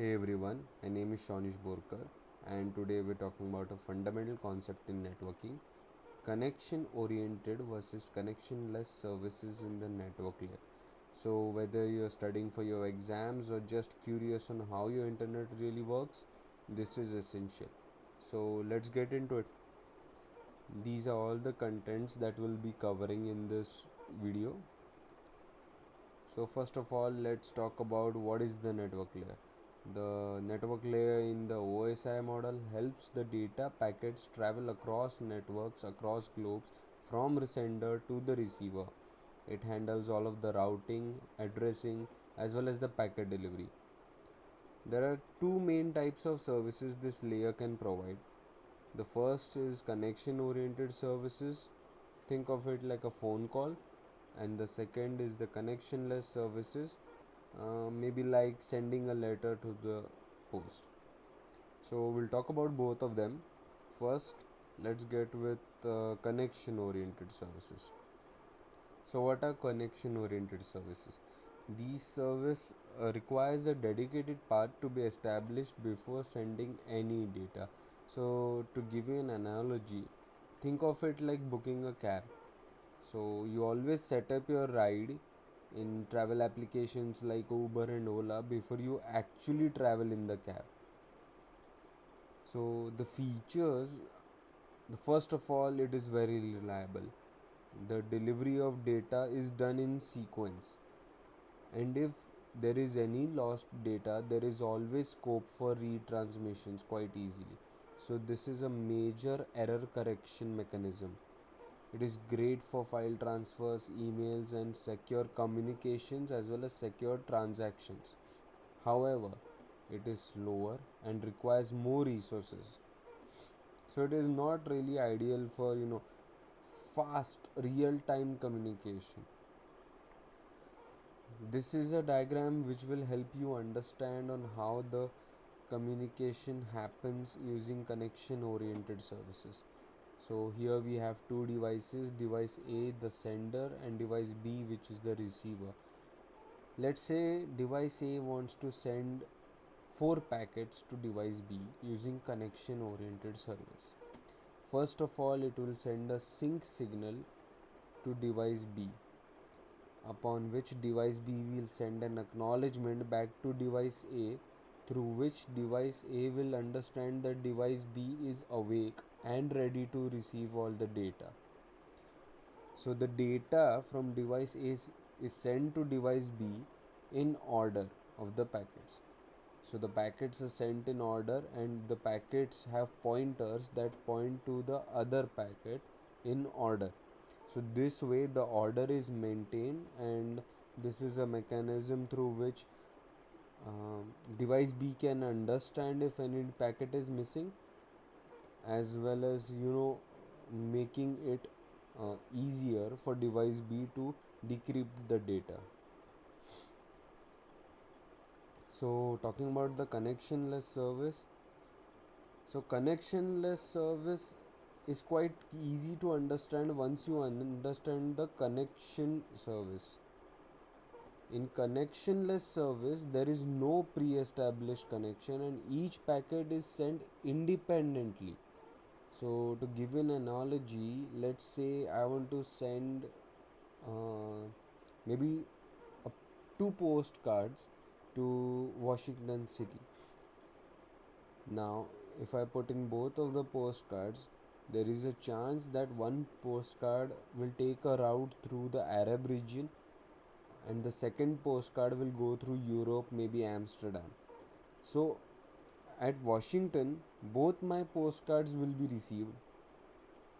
Hey everyone, my name is Shawnish Borkar, and today we're talking about a fundamental concept in networking: connection oriented versus connectionless services in the network layer. So, whether you're studying for your exams or just curious on how your internet really works, this is essential. So, let's get into it. These are all the contents that we'll be covering in this video. So first of all, let's talk about what is the network layer. The network layer in the OSI model helps the data packets travel across networks across globes from sender to the receiver. It handles all of the routing, addressing, as well as the packet delivery. There are two main types of services this layer can provide. The first is connection oriented services. Think of it like a phone call. And the second is the connectionless services, maybe like sending a letter to the post. So we'll talk about both of them. First, let's get with connection oriented services. So what are connection oriented services? These service requires a dedicated path to be established before sending any data. So to give you an analogy, think of it like booking a cab. So you always set up your ride in travel applications like Uber and Ola before you actually travel in the cab. So the features, the first of all, it is very reliable. The delivery of data is done in sequence, and if there is any lost data, there is always scope for retransmissions quite easily. So this is a major error correction mechanism. It is great for file transfers, emails, and secure communications as well as secure transactions. However, it is slower and requires more resources. So it is not really ideal for fast real-time communication. This is a diagram which will help you understand on how the communication happens using connection oriented services. So here we have two devices, device A the sender and device B which is the receiver. Let's say device A wants to send 4 packets to device B using connection oriented service. First of all, it will send a sync signal to device B, upon which device B will send an acknowledgement back to device A, through which device A will understand that device B is awake and ready to receive all the data. So the data from device A is sent to device B in order of the packets. So the packets are sent in order and the packets have pointers that point to the other packet in order. So this way the order is maintained, and this is a mechanism through which device B can understand if any packet is missing, as well as making it easier for device B to decrypt the data. So talking about the connectionless service, so connectionless service is quite easy to understand once you understand the connection service. In connectionless service, there is no pre-established connection and each packet is sent independently. So to give an analogy, let's say I want to send uh, maybe a, two postcards to Washington City. Now, if I put in both of the postcards, there is a chance that one postcard will take a route through the Arab region and the second postcard will go through Europe, maybe Amsterdam. So, at Washington, both my postcards will be received.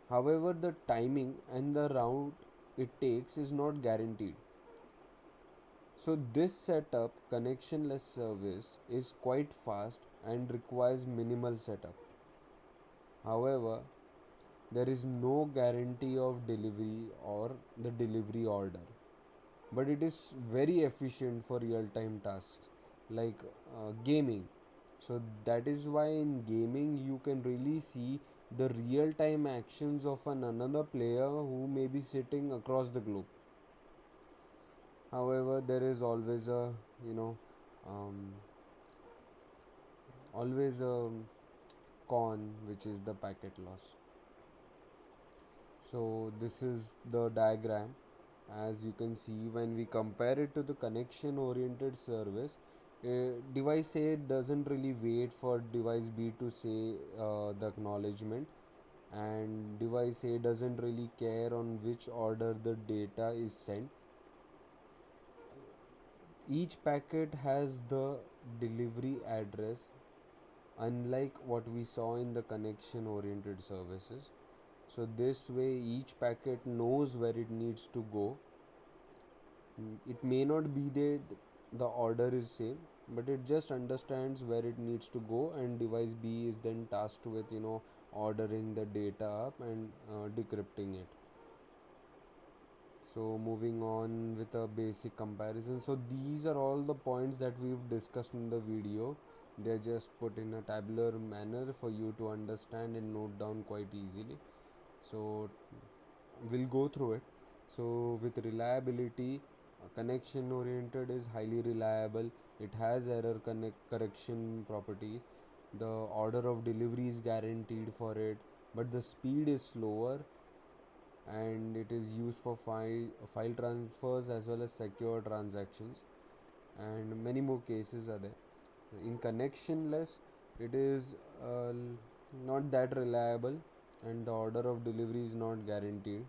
However, the timing and the route it takes is not guaranteed. So, this setup, connectionless service, is quite fast and requires minimal setup. However, there is no guarantee of delivery or the delivery order, but it is very efficient for real time tasks like gaming. So, that is why in gaming you can really see the real time actions of another player who may be sitting across the globe. However, there is always a um, always a con, which is the packet loss. So this is the diagram. As you can see, when we compare it to the connection oriented service, device A doesn't really wait for device B to say the acknowledgement, and device A doesn't really care on which order the data is sent. Each packet has the delivery address, unlike what we saw in the connection oriented services. So this way each packet knows where it needs to go. It may not be the order is same, but it just understands where it needs to go, and device B is then tasked with ordering the data up and decrypting it. So moving on with a basic comparison. So these are all the points that we've discussed in the video. They're just put in a tabular manner for you to understand and note down quite easily. So we'll go through it. So with reliability, connection oriented is highly reliable. It has error correction properties. The order of delivery is guaranteed for it, but the speed is slower, and it is used for file transfers as well as secure transactions, and many more cases are there. In connectionless, it is not that reliable, and the order of delivery is not guaranteed,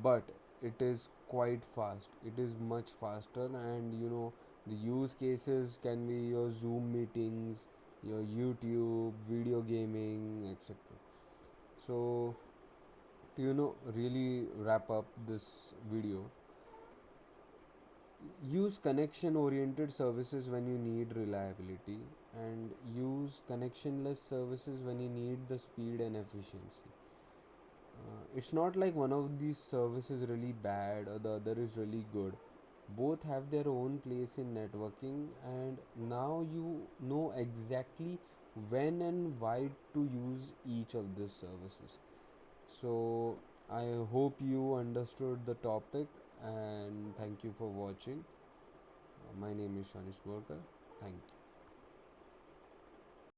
but it is quite fast. It is much faster, and the use cases can be your Zoom meetings, your YouTube, video gaming, etc. So to really wrap up this video, use connection oriented services when you need reliability, and use connectionless services when you need the speed and efficiency. It's not like one of these services is really bad or the other is really good. Both have their own place in networking, and now you know exactly when and why to use each of these services. So I hope you understood the topic, and thank you for watching. My name is Shanish Borkar. Thank you.